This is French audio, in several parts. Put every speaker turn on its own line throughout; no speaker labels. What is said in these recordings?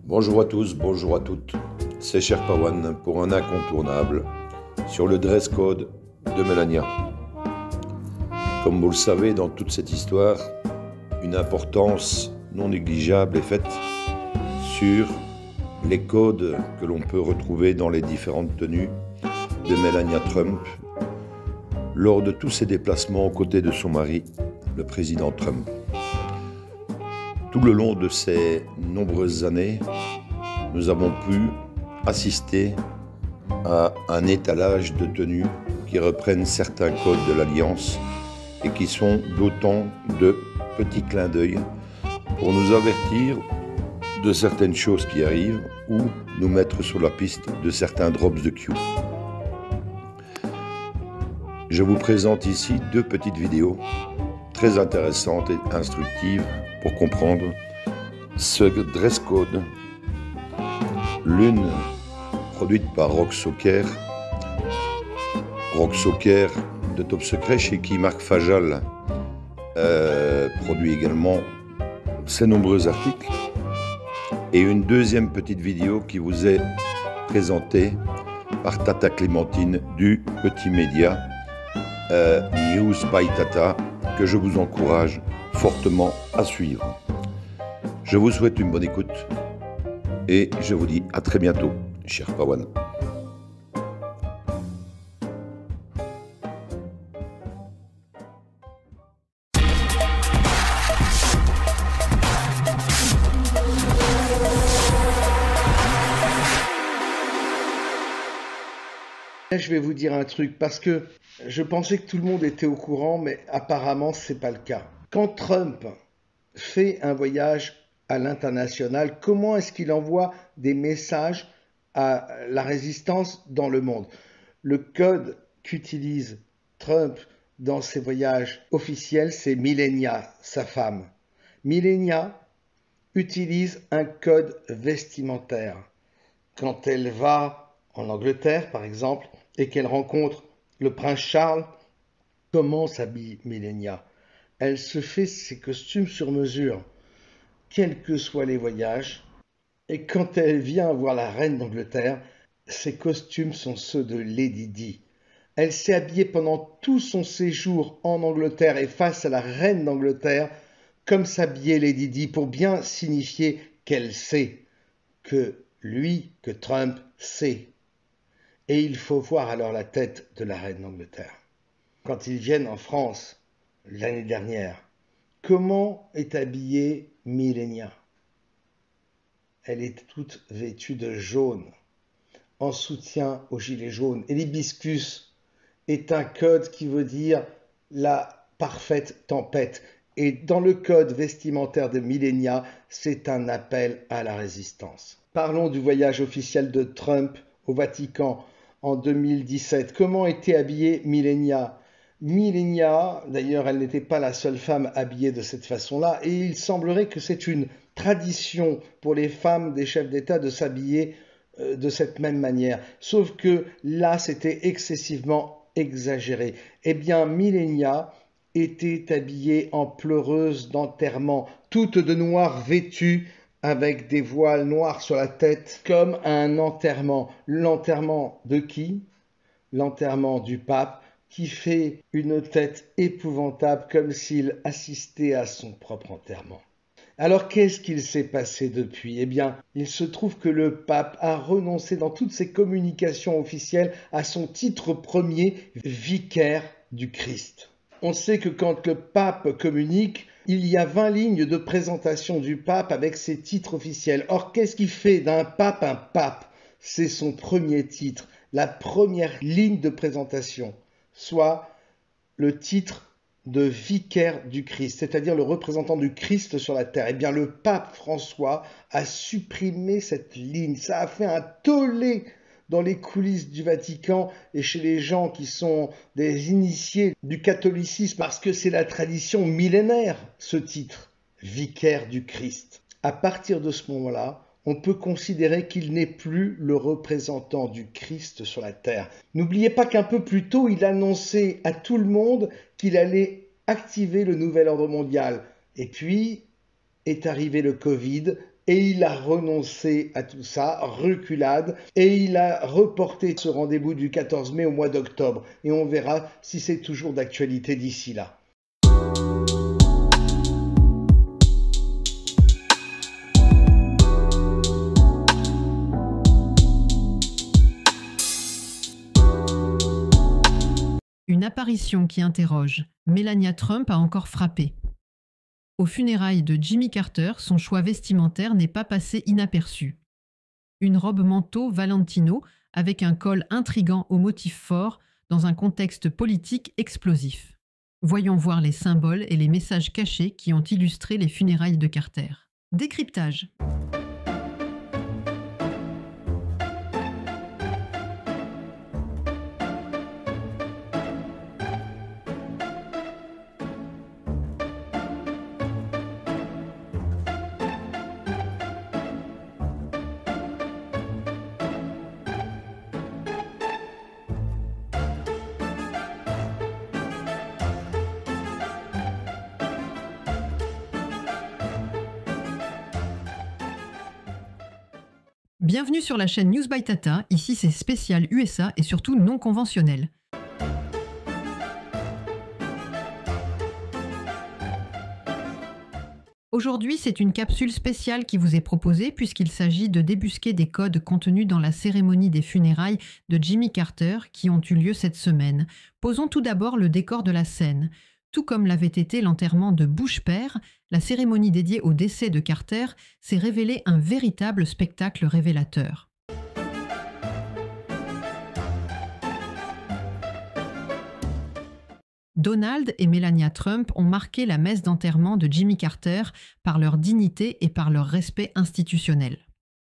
Bonjour à tous, bonjour à toutes, c'est Sherpa One pour un incontournable sur le dress code de Melania. Comme vous le savez, dans toute cette histoire, une importance non négligeable est faite sur les codes que l'on peut retrouver dans les différentes tenues de Melania Trump lors de tous ses déplacements aux côtés de son mari, le président Trump. Tout le long de ces nombreuses années, nous avons pu assister à un étalage de tenues qui reprennent certains codes de l'Alliance et qui sont d'autant de petits clins d'œil pour nous avertir de certaines choses qui arrivent ou nous mettre sur la piste de certains drops de Q. Je vous présente ici deux petites vidéos très intéressantes et instructives pour comprendre ce dress code. L'une produite par Rock Soccer de Top Secret, chez qui Marc Fajal produit également ses nombreux articles. Et une deuxième petite vidéo qui vous est présentée par Tata Clémentine du Petit Média News by Tata, que je vous encourage fortement à suivre. Je vous souhaite une bonne écoute et je vous dis à très bientôt, Sherpa One.
Je vais vous dire un truc, parce que je pensais que tout le monde était au courant, mais apparemment c'est pas le cas. Quand Trump fait un voyage à l'international, comment est-ce qu'il envoie des messages à la résistance dans le monde? Le code qu'utilise Trump dans ses voyages officiels, c'est Melania, sa femme. Melania utilise un code vestimentaire. Quand elle va en Angleterre, par exemple, et qu'elle rencontre le prince Charles, comment s'habille Melania? Elle se fait ses costumes sur mesure, quels que soient les voyages. Et quand elle vient voir la reine d'Angleterre, ses costumes sont ceux de Lady Di. Elle s'est habillée pendant tout son séjour en Angleterre et face à la reine d'Angleterre comme s'habillait Lady Di, pour bien signifier qu'elle sait, que lui, que Trump sait. Et il faut voir alors la tête de la reine d'Angleterre. Quand ils viennent en France l'année dernière, comment est habillée Melania? Elle est toute vêtue de jaune, en soutien au gilet jaune. Et l'hibiscus est un code qui veut dire la parfaite tempête. Et dans le code vestimentaire de Melania, c'est un appel à la résistance. Parlons du voyage officiel de Trump au Vatican en 2017. Comment était habillée Melania? Melania, d'ailleurs, elle n'était pas la seule femme habillée de cette façon-là, et il semblerait que c'est une tradition pour les femmes des chefs d'État de s'habiller de cette même manière. Sauf que là, c'était excessivement exagéré. Eh bien, Melania était habillée en pleureuse d'enterrement, toute de noir vêtue, avec des voiles noirs sur la tête, comme un enterrement. L'enterrement de qui? L'enterrement du pape, qui fait une tête épouvantable, comme s'il assistait à son propre enterrement. Alors qu'est-ce qu'il s'est passé depuis? Eh bien, il se trouve que le pape a renoncé dans toutes ses communications officielles à son titre premier, vicaire du Christ. On sait que quand le pape communique, il y a 20 lignes de présentation du pape avec ses titres officiels. Or, qu'est-ce qui fait d'un pape un pape? C'est son premier titre, la première ligne de présentation, soit le titre de vicaire du Christ, c'est-à-dire le représentant du Christ sur la terre. Eh bien, le pape François a supprimé cette ligne. Ça a fait un tollé dans les coulisses du Vatican et chez les gens qui sont des initiés du catholicisme, parce que c'est la tradition millénaire, ce titre, vicaire du Christ. À partir de ce moment-là, on peut considérer qu'il n'est plus le représentant du Christ sur la terre. N'oubliez pas qu'un peu plus tôt, il annonçait à tout le monde qu'il allait activer le nouvel ordre mondial. Et puis est arrivé le Covid et il a renoncé à tout ça, reculade, et il a reporté ce rendez-vous du 14 mai au mois d'octobre. Et on verra si c'est toujours d'actualité d'ici là.
Une apparition qui interroge. Melania Trump a encore frappé. Aux funérailles de Jimmy Carter, son choix vestimentaire n'est pas passé inaperçu. Une robe manteau Valentino avec un col intrigant aux motifs forts dans un contexte politique explosif. Voyons voir les symboles et les messages cachés qui ont illustré les funérailles de Carter. Décryptage. Bienvenue sur la chaîne News by Tata, ici c'est spécial USA et surtout non conventionnel. Aujourd'hui, c'est une capsule spéciale qui vous est proposée puisqu'il s'agit de débusquer des codes contenus dans la cérémonie des funérailles de Jimmy Carter qui ont eu lieu cette semaine. Posons tout d'abord le décor de la scène. Tout comme l'avait été l'enterrement de Bush père, la cérémonie dédiée au décès de Carter s'est révélée un véritable spectacle révélateur. Donald et Melania Trump ont marqué la messe d'enterrement de Jimmy Carter par leur dignité et par leur respect institutionnel.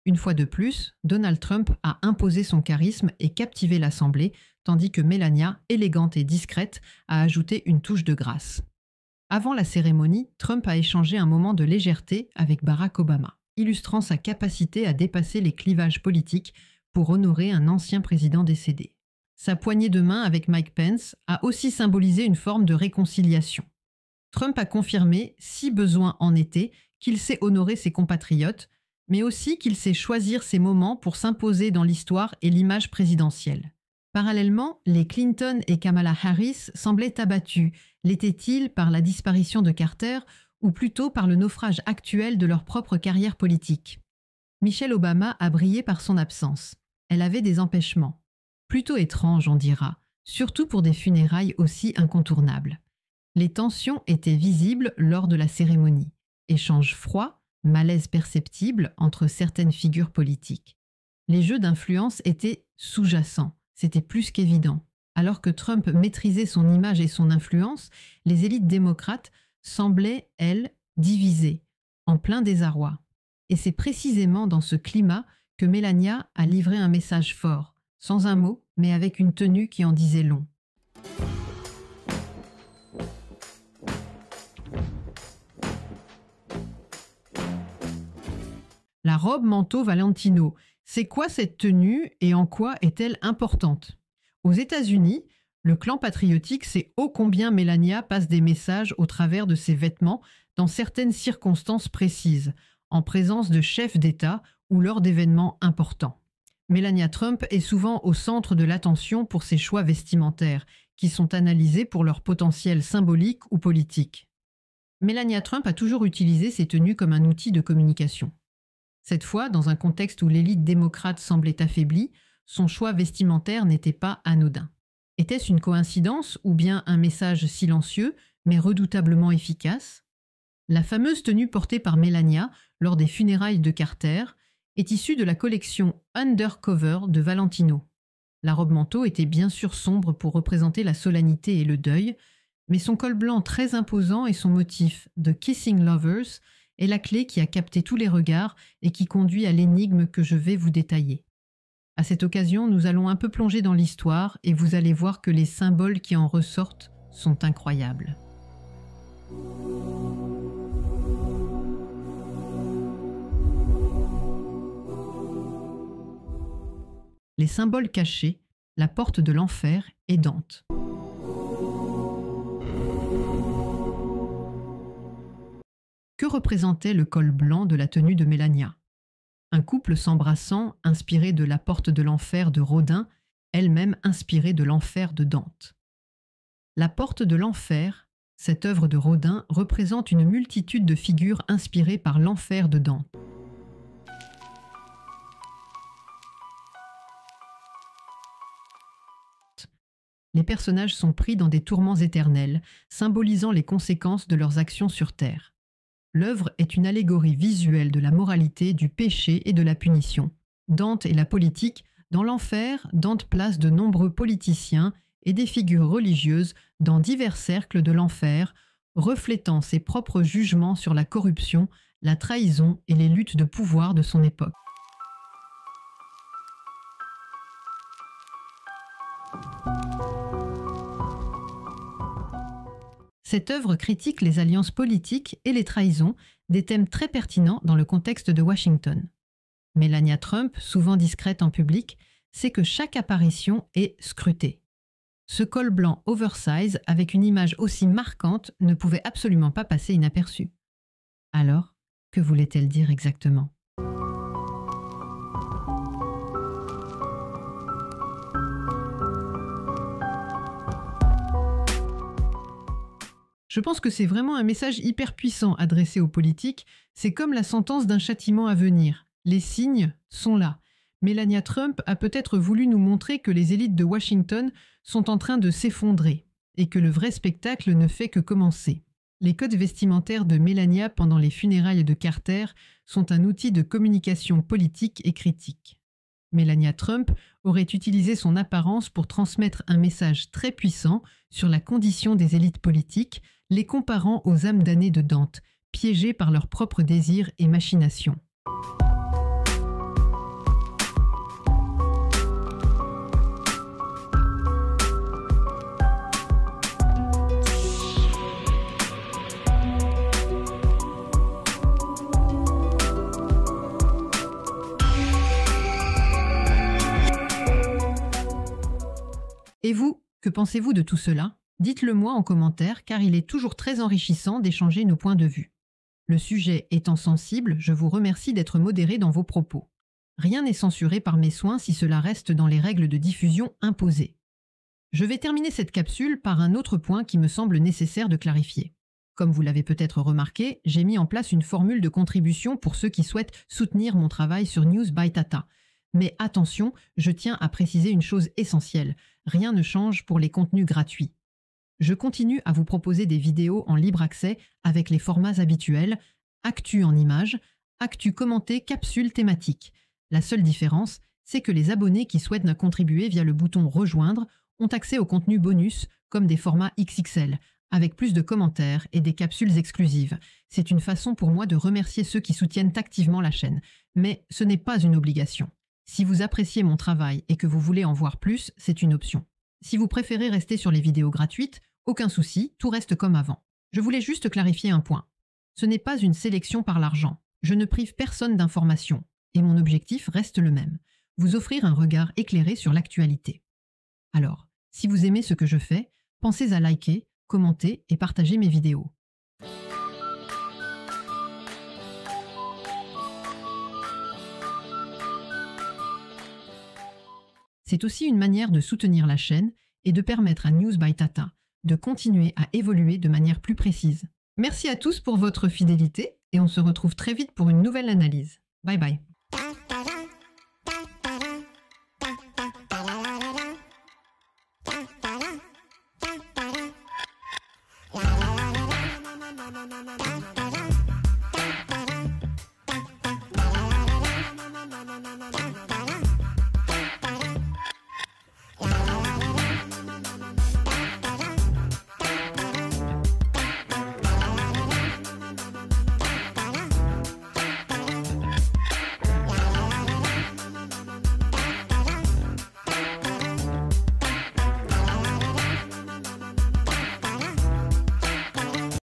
Une fois de plus, Donald Trump a imposé son charisme et captivé l'Assemblée, tandis que Melania, élégante et discrète, a ajouté une touche de grâce. Avant la cérémonie, Trump a échangé un moment de légèreté avec Barack Obama, illustrant sa capacité à dépasser les clivages politiques pour honorer un ancien président décédé. Sa poignée de main avec Mike Pence a aussi symbolisé une forme de réconciliation. Trump a confirmé, si besoin en était, qu'il sait honorer ses compatriotes, mais aussi qu'il sait choisir ses moments pour s'imposer dans l'histoire et l'image présidentielle. Parallèlement, les Clinton et Kamala Harris semblaient abattus. L'étaient-ils par la disparition de Carter ou plutôt par le naufrage actuel de leur propre carrière politique? Michelle Obama a brillé par son absence. Elle avait des empêchements. Plutôt étrange, on dira, surtout pour des funérailles aussi incontournables. Les tensions étaient visibles lors de la cérémonie. Échanges froids, malaise perceptible entre certaines figures politiques. Les jeux d'influence étaient sous-jacents. C'était plus qu'évident. Alors que Trump maîtrisait son image et son influence, les élites démocrates semblaient, elles, divisées, en plein désarroi. Et c'est précisément dans ce climat que Melania a livré un message fort, sans un mot, mais avec une tenue qui en disait long. La robe manteau Valentino. C'est quoi cette tenue et en quoi est-elle importante? Aux États-Unis, le clan patriotique sait ô combien Melania passe des messages au travers de ses vêtements dans certaines circonstances précises, en présence de chefs d'État ou lors d'événements importants. Melania Trump est souvent au centre de l'attention pour ses choix vestimentaires, qui sont analysés pour leur potentiel symbolique ou politique. Melania Trump a toujours utilisé ses tenues comme un outil de communication. Cette fois, dans un contexte où l'élite démocrate semblait affaiblie, son choix vestimentaire n'était pas anodin. Était-ce une coïncidence ou bien un message silencieux, mais redoutablement efficace? La fameuse tenue portée par Melania lors des funérailles de Carter est issue de la collection Undercover de Valentino. La robe manteau était bien sûr sombre pour représenter la solennité et le deuil, mais son col blanc très imposant et son motif de Kissing Lovers est la clé qui a capté tous les regards et qui conduit à l'énigme que je vais vous détailler. À cette occasion, nous allons un peu plonger dans l'histoire et vous allez voir que les symboles qui en ressortent sont incroyables. Les symboles cachés, la porte de l'enfer et Dante. Que représentait le col blanc de la tenue de Melania? Un couple s'embrassant, inspiré de La Porte de l'Enfer de Rodin, elle-même inspirée de l'Enfer de Dante. La Porte de l'Enfer, cette œuvre de Rodin, représente une multitude de figures inspirées par l'Enfer de Dante. Les personnages sont pris dans des tourments éternels, symbolisant les conséquences de leurs actions sur Terre. L'œuvre est une allégorie visuelle de la moralité, du péché et de la punition. Dante et la politique. Dans l'enfer, Dante place de nombreux politiciens et des figures religieuses dans divers cercles de l'enfer, reflétant ses propres jugements sur la corruption, la trahison et les luttes de pouvoir de son époque. Cette œuvre critique les alliances politiques et les trahisons, des thèmes très pertinents dans le contexte de Washington. Melania Trump, souvent discrète en public, sait que chaque apparition est scrutée. Ce col blanc oversize avec une image aussi marquante ne pouvait absolument pas passer inaperçu. Alors, que voulait-elle dire exactement ? Je pense que c'est vraiment un message hyper puissant adressé aux politiques. C'est comme la sentence d'un châtiment à venir. Les signes sont là. Melania Trump a peut-être voulu nous montrer que les élites de Washington sont en train de s'effondrer et que le vrai spectacle ne fait que commencer. Les codes vestimentaires de Melania pendant les funérailles de Carter sont un outil de communication politique et critique. Melania Trump aurait utilisé son apparence pour transmettre un message très puissant sur la condition des élites politiques, les comparant aux âmes damnées de Dante, piégées par leurs propres désirs et machinations. Et vous, que pensez-vous de tout cela ? Dites-le moi en commentaire car il est toujours très enrichissant d'échanger nos points de vue. Le sujet étant sensible, je vous remercie d'être modéré dans vos propos. Rien n'est censuré par mes soins si cela reste dans les règles de diffusion imposées. Je vais terminer cette capsule par un autre point qui me semble nécessaire de clarifier. Comme vous l'avez peut-être remarqué, j'ai mis en place une formule de contribution pour ceux qui souhaitent soutenir mon travail sur News by Tata. Mais attention, je tiens à préciser une chose essentielle. Rien ne change pour les contenus gratuits. Je continue à vous proposer des vidéos en libre accès avec les formats habituels, actu en images, actu commenté, capsules thématiques. La seule différence, c'est que les abonnés qui souhaitent contribuer via le bouton « Rejoindre » ont accès aux contenus bonus comme des formats XXL, avec plus de commentaires et des capsules exclusives. C'est une façon pour moi de remercier ceux qui soutiennent activement la chaîne. Mais ce n'est pas une obligation. Si vous appréciez mon travail et que vous voulez en voir plus, c'est une option. Si vous préférez rester sur les vidéos gratuites, aucun souci, tout reste comme avant. Je voulais juste clarifier un point. Ce n'est pas une sélection par l'argent. Je ne prive personne d'informations. Et mon objectif reste le même. Vous offrir un regard éclairé sur l'actualité. Alors, si vous aimez ce que je fais, pensez à liker, commenter et partager mes vidéos. C'est aussi une manière de soutenir la chaîne et de permettre à News by Tata de continuer à évoluer de manière plus précise. Merci à tous pour votre fidélité et on se retrouve très vite pour une nouvelle analyse. Bye bye.